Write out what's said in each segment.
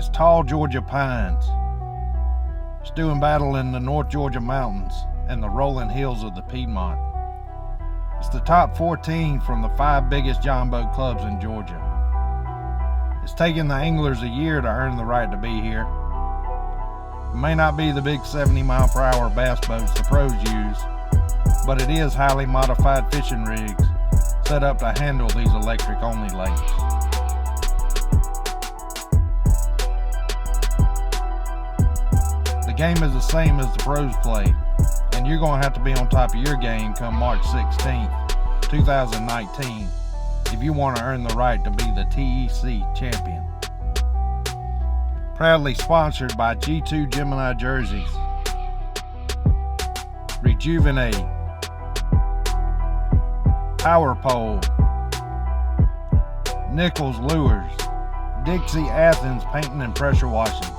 is tall Georgia pines, stewing battle in the North Georgia mountains and the rolling hills of the Piedmont. It's the top 14 from the 5 biggest john boat clubs in Georgia. It's taken the anglers a year to earn the right to be here. It may not be the big 70-mile-per-hour bass boats the pros use, but it is highly modified fishing rigs set up to handle these electric-only lakes. The game is the same as the pros play, and you're going to have to be on top of your game come March 16th, 2019, if you want to earn the right to be the TEC champion. Proudly sponsored by G2 Gemini Jerseys, Rejuvenate, Power Pole, Nichols Lures, Dixie Athens Painting and Pressure Washing,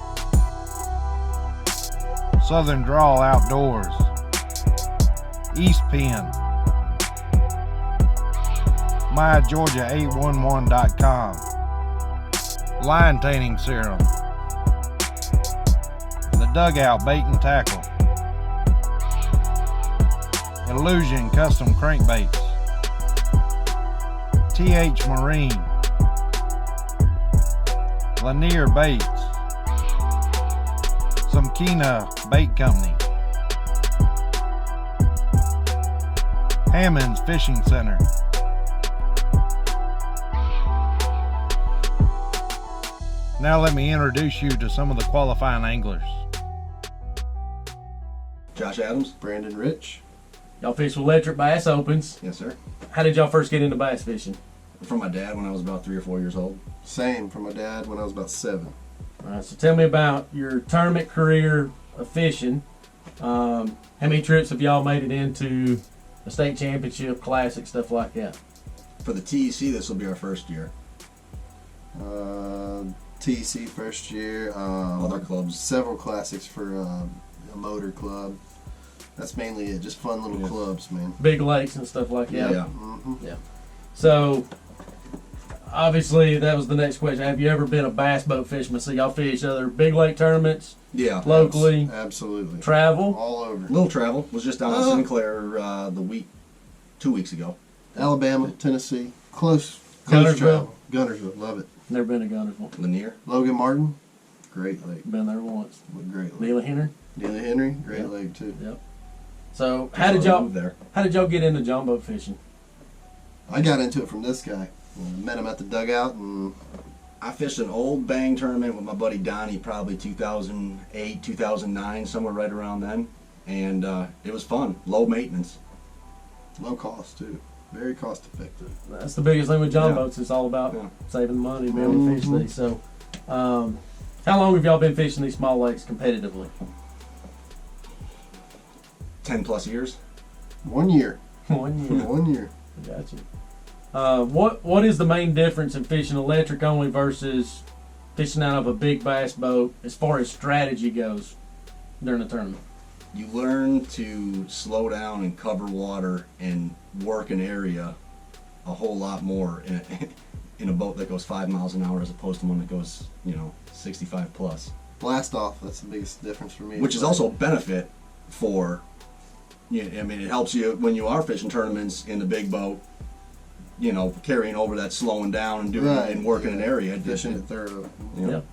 Southern Draw Outdoors, East Penn, MyGeorgia811.com, Line Tanning Serum, The Dugout Bait and Tackle, Illusion Custom Crankbaits, TH Marine, Lanier Baits, Samkina Bait Company, Hammond's Fishing Center, Now let me introduce you to some of the qualifying anglers. Josh Adams. Brandon Rich. Y'all fish with Electric Bass Opens. Yes, sir. How did y'all first get into bass fishing? From my dad when I was about 3 or 4 years old. Same from my dad when I was about 7. All right, so tell me about your tournament career of fishing. How many trips have y'all made it into the state championship, classic, stuff like that? For the TEC, this will be our first year. TEC first year. Other clubs. Several classics for a motor club. That's mainly it. Just fun little clubs, man. Big lakes and stuff like that. Yeah. Mm-hmm. Yeah. So, obviously, that was the next question. Have you ever been a bass boat fisherman? So y'all fish other big lake tournaments? Yeah. Locally? Absolutely. Travel? All over. Little travel. Was just down in Sinclair 2 weeks ago. Alabama, Tennessee. Close Gunnersville? travel. Gunnersville. Love it. Never been to Gunnersville. Lanier. Logan Martin. Great lake. Been there once. Great lake. Neely Henry? Neely Henry. Great Yep. lake, too. Yep. So, Just how did moved there. y'all get into john boat fishing? I got into it from this guy. Met him at the dugout, and I fished an old bang tournament with my buddy Donnie, probably 2008, 2009, somewhere right around then. And it was fun. Low maintenance. low cost, too. Very cost effective. That's the biggest thing with john Yeah. boats. It's all about Yeah. saving money, being able to fish Mhm. these. So, how long have y'all been fishing these small lakes competitively? 10 plus years. 1 year. 1 year. 1 year. Gotcha. What is the main difference in fishing electric only versus fishing out of a big bass boat as far as strategy goes during the tournament? You learn to slow down and cover water and work an area a whole lot more in a boat that goes 5 miles an hour as opposed to one that goes, 65 plus. Blast off. That's the biggest difference for me. Which is also a benefit for, it helps you when you are fishing tournaments in the big boat, carrying over that slowing down and doing and working an area. Fishing it thorough. Yep.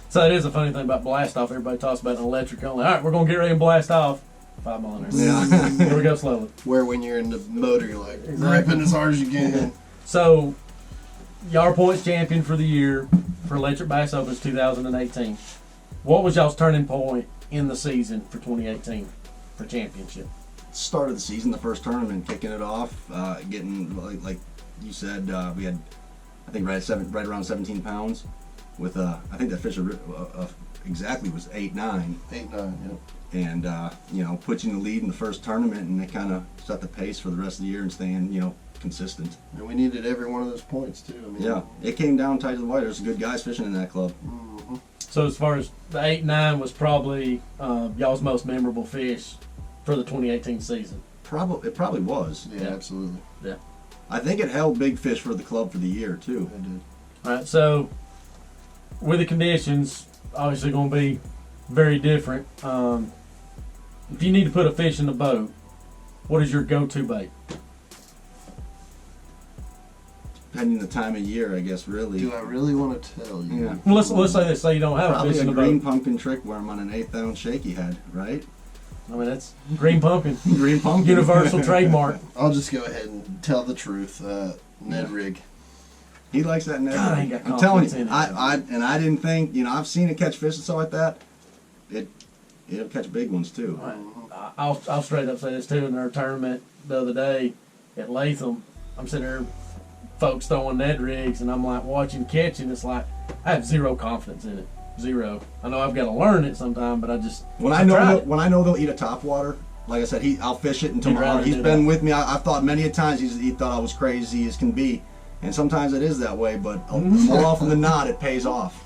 So it is a funny thing about blast off. Everybody talks about an electric only. All right, we're going to get ready and blast off. 5 mile an hour. Yeah. Here we go slowly. Where when you're in the motor, you're like Exactly. gripping as hard as you can. So, y'all are points champion for the year for Electric Bass Opens 2018. What was y'all's turning point in the season for 2018 for championship? Start of the season, the first tournament, kicking it off, getting like you said, we had I think right around 17 pounds. With I think that fish exactly was 8-9. 8-9. Yep. And put you in the lead in the first tournament, and it kind of set the pace for the rest of the year and staying consistent. And we needed every one of those points too. Yeah, it came down tight to the wire. There's some good guys fishing in that club. Mm-hmm. So as far as the 8-9 was probably y'all's most memorable fish for the 2018 season. It probably was. Yeah, absolutely. Yeah. I think it held big fish for the club for the year too. I did. All right, so with the conditions, obviously going to be very different. If you need to put a fish in the boat, what is your go-to bait? Depending on the time of year, I guess, really. Do I really want to tell you? Yeah. Well, let's say this. Say you don't have a Probably fish in a the green boat. pumpkin trick worm on an 1/8 ounce shaky head, right? I mean, that's green pumpkin. Green pumpkin. Universal trademark. I'll just go ahead and tell the truth. Ned rig. He likes that net. God, I ain't got I'm telling confidence you, in it. I didn't think, I've seen it catch fish and stuff like that. It'll catch big ones too. I'll straight up say this too. In our tournament the other day at Latham, I'm sitting there, folks throwing Ned rigs, and I'm like watching catching. It's like I have zero confidence in it. Zero. I know I've got to learn it sometime, but I just When I know they'll eat a top water, like I said, I'll fish it until He'd rather he's do been that. with me. I've thought many a times he thought I was crazy as can be, and sometimes it is that way. But more often than not, it pays off.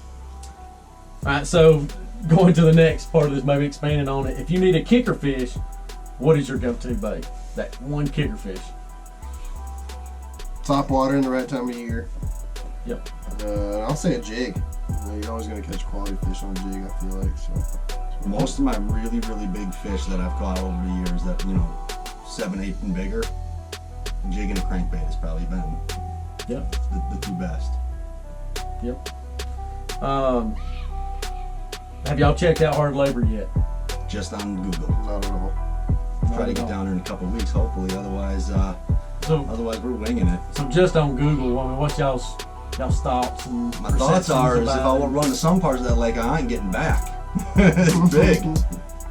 All right, so going to the next part of this, maybe expanding on it. If you need a kicker fish, what is your go-to bait? That one kicker fish. Top water in the right time of year. Yep. I'll say a jig. You're always going to catch quality fish on a jig, I feel like. So. Most of my really, really big fish that I've caught over the years, that 7, 8 and bigger, jig and a crankbait has probably been Yep. the two best. Yep. Have y'all checked out Hard Labor yet? Just on Google. Not at all. Try to at get all. down there in a couple of weeks, hopefully. Otherwise, So we're winging it. just on Google, I mean, what's y'all's thoughts and My thoughts are, is if I will run to some parts of that lake, I ain't getting back. It's big.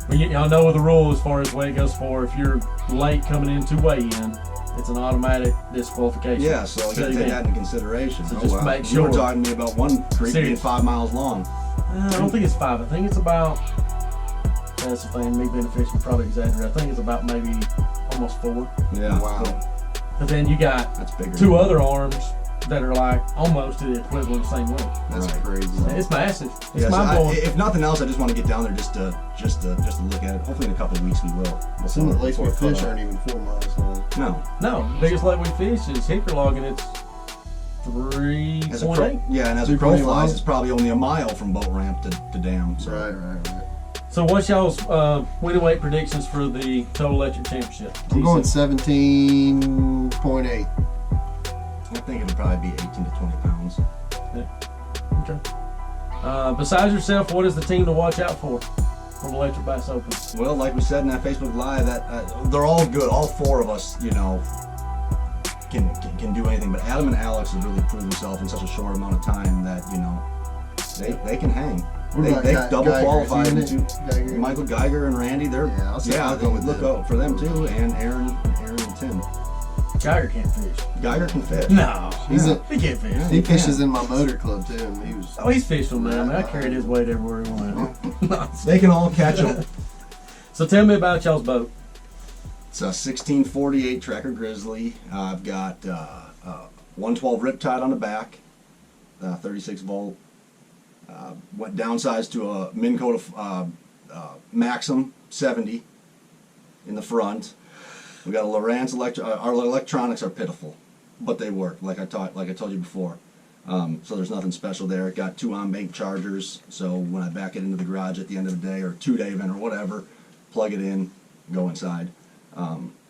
Well, y'all know the rule as far as weight goes for if you're late coming in to weigh in, it's an automatic disqualification. Yeah, so you gotta take that into consideration. So just make You were sure. talking to me about one creek being Serious. 5 miles long. I don't think it's 5. I think it's about. That's the thing. Me being a fisherman, probably exaggerate. I think it's about maybe almost 4. Yeah. Wow. But then you got That's bigger. 2 other arms that are like almost to the equivalent of the same length. That's Right. crazy. It's massive. It's Yeah, so mind blowing. if nothing else, I just want to get down there just to look at it. Hopefully in a couple of weeks we will. Some of the lakes we Before fish cut aren't even 4 miles long. off. No. No, the biggest lake we fish is hickory log, and it's As a 3.8. yeah, and as a 3.8 crow flies, miles? it's probably only a mile from boat ramp to dam. So. Right. So what's y'all's win and weight predictions for the Total Electric Championship? I'm going 17.8. I think it'll probably be 18 to 20 pounds. Okay. Besides yourself, what is the team to watch out for from Electric Bass Open? Well, like we said in that Facebook Live, that they're all good. All 4 of us, can do anything. But Adam and Alex have really proved themselves in such a short amount of time that they can hang. What about They Geiger? double Is he qualified in it? into Geiger? Michael Geiger and Randy. They're I'll go with look them. out for them too, and Aaron and Tim. Geiger can't fish. Geiger can fish. No, He's Yeah. he can't fish. Yeah. He fishes in my motor club too, and he was. Oh, he's fished with me. I mean, I carried his weight everywhere he went. They can all catch them. So tell me about y'all's boat. It's a 1648 Tracker Grizzly. I've got 112 Riptide on the back, 36 volt. Went downsized to a Minn Kota Maxim 70 in the front. We got a Lowrance our electronics are pitiful, but they work. Like I told you before. So there's nothing special there. It got 2 on-bank chargers. So when I back it into the garage at the end of the day or 2-day event or whatever, plug it in, go inside.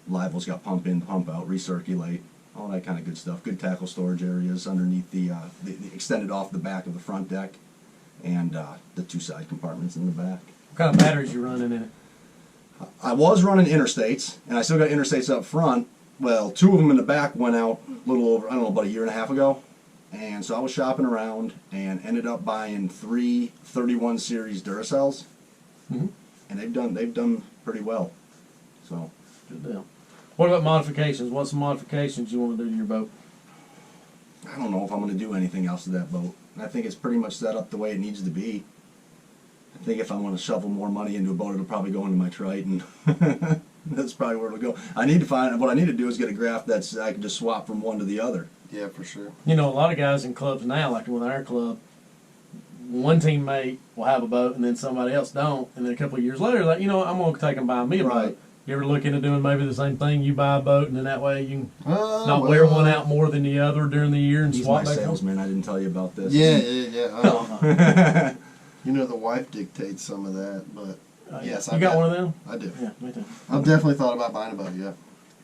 Livel's got pump in, pump out, recirculate, all that kind of good stuff. Good tackle storage areas underneath the extended off the back of the front deck, and the 2 side compartments in the back. What kind of batteries you running in it? I was running interstates, and I still got interstates up front. Well, 2 of them in the back went out a little over, about a year and a half ago. And so I was shopping around and ended up buying 3 31 series Duracells. Mhm. And they've done pretty well. So Good deal. What about modifications? What's some modifications you want to do to your boat? I don't know if I'm going to do anything else to that boat. I think it's pretty much set up the way it needs to be. I think if I want to shovel more money into a boat, it'll probably go into my Triton. That's probably where it'll go. What I need to do is get a graph that's I can just swap from one to the other. Yeah, for sure. You know, a lot of guys in clubs now, like with our club, one teammate will have a boat and then somebody else don't, and then a couple of years later, like, I'm going to take and buy me a Right. boat. You ever look into doing maybe the same thing? You buy a boat, and then that way you can not well, wear one out more than the other during the year and He's my swap back. salesman. I didn't tell you about this. Yeah. You know, the wife dictates some of that, but yes, You got one of them? I do. Yeah, me too. I've definitely thought about buying a boat. Yeah,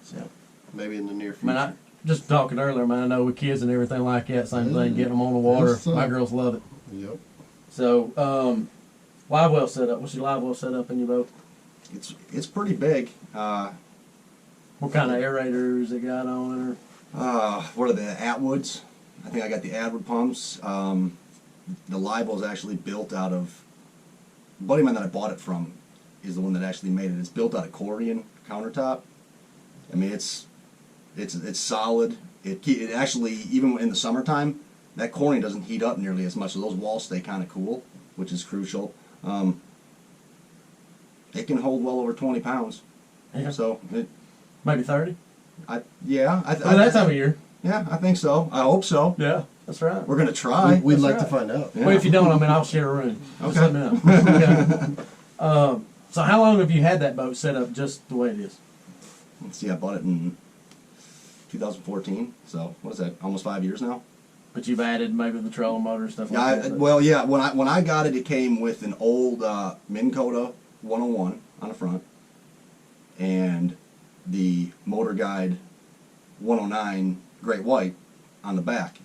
So, maybe in the near future. man, I just talking earlier, man. I know with kids and everything like that, same thing. Getting them on the water. Yes, sir. My girls love it. Yep. So, live well setup. What's your live well setup in your boat? It's pretty big. What kind of aerators it got on it? What are the Atwoods? I think I got the Atwood pumps. The live well is actually built out of. The buddy of mine that I bought it from is the one that actually made it. It's built out of Corian countertop. I mean, it's solid. It actually, even in the summertime, that Corian doesn't heat up nearly as much, so those walls stay kind of cool, which is crucial. It can hold well over 20 pounds. Yeah. So, Maybe 30. I That time of year. Yeah, I think so. I hope so. Yeah, that's right. We're gonna try. We'd like right. to find out. Yeah. Well, if you don't, I mean, I'll share a room. Just Okay. let me know. Okay. So how long have you had that boat set up just the way it is? Let's see, I bought it in 2014. So what is that? Almost 5 years now. But you've added maybe the trolling motor and stuff Yeah. like that. Well, yeah. When I got it, it came with an old Minn Kota 101 on the front, and the Motor Guide 109 Great White on the back.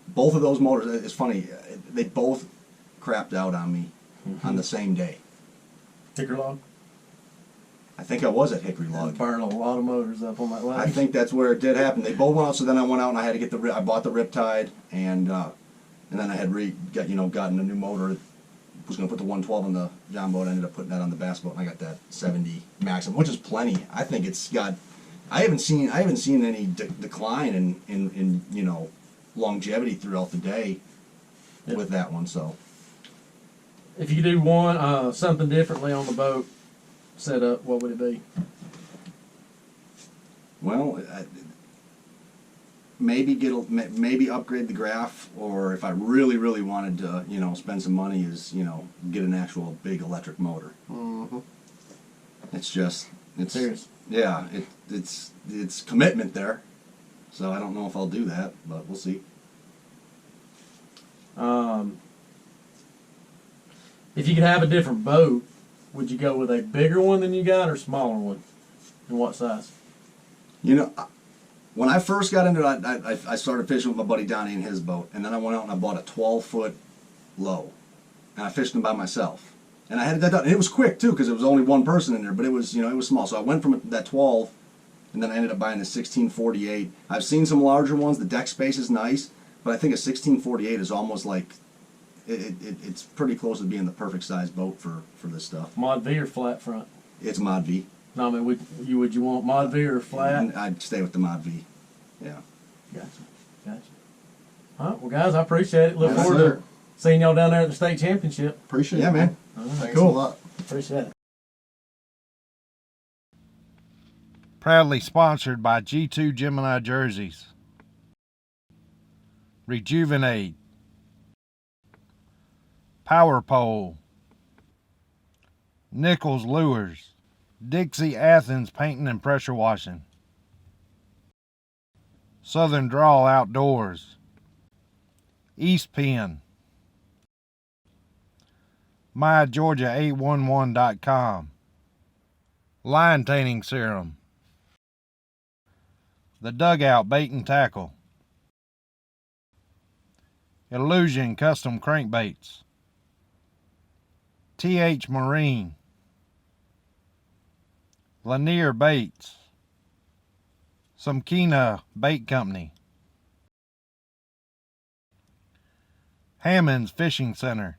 Both of those motors. It's funny. They both crapped out on me on the same day. Ticker log? I think I was at Hickory Log. Burn a lot of motors up on that line. I think that's where it did happen. They both went out, so then I went out and I had to get I bought the Riptide, and then I had gotten a new motor. Was going to put the 112 on the John boat. I ended up putting that on the Bass boat, and I got that 70 Maximum, which is plenty. I think it's got. I haven't seen any decline in longevity throughout the day with that one. So If you do one something differently on the boat setup, what would it be? well. Maybe upgrade the graph, or if I really wanted to, spend some money, is get an actual big electric motor. Mm-hmm. It's Serious. Yeah, it's commitment there. So I don't know if I'll do that, but we'll see. If you could have a different boat, would you go with a bigger one than you got or smaller one? And what size? When I first got into it, I started fishing with my buddy Donnie in his boat, and then I went out and I bought a 12-foot low, and I fished them by myself. And I had that done, and it was quick too, because it was only one person in there, but it was small. So I went from that 12, and then I ended up buying a 1648. I've seen some larger ones. The deck space is nice, but I think a 1648 is almost like it's pretty close to being the perfect size boat for this stuff. Mod V or flat front? It's Mod V. No, I mean, would you want Mod V or flat? And I'd stay with the Mod V. Yeah. Gotcha. All right, well, guys, I appreciate it. Look Yes, forward sir. to seeing y'all down there at the state championship. Appreciate Yeah, it. man. Thanks Cool. a lot. Appreciate it. Proudly sponsored by G2 Gemini Jerseys, Rejuvenate, Power Pole, Nichols Lures, Dixie Athens Painting and Pressure Washing, Southern Draw Outdoors, East Penn, MyGeorgia811.com, Line Tanning Serum, The Dugout Bait and Tackle, Illusion Custom Crankbaits, TH Marine, Lanier Baits, Samkina Bait Company, Hammond's Fishing Center,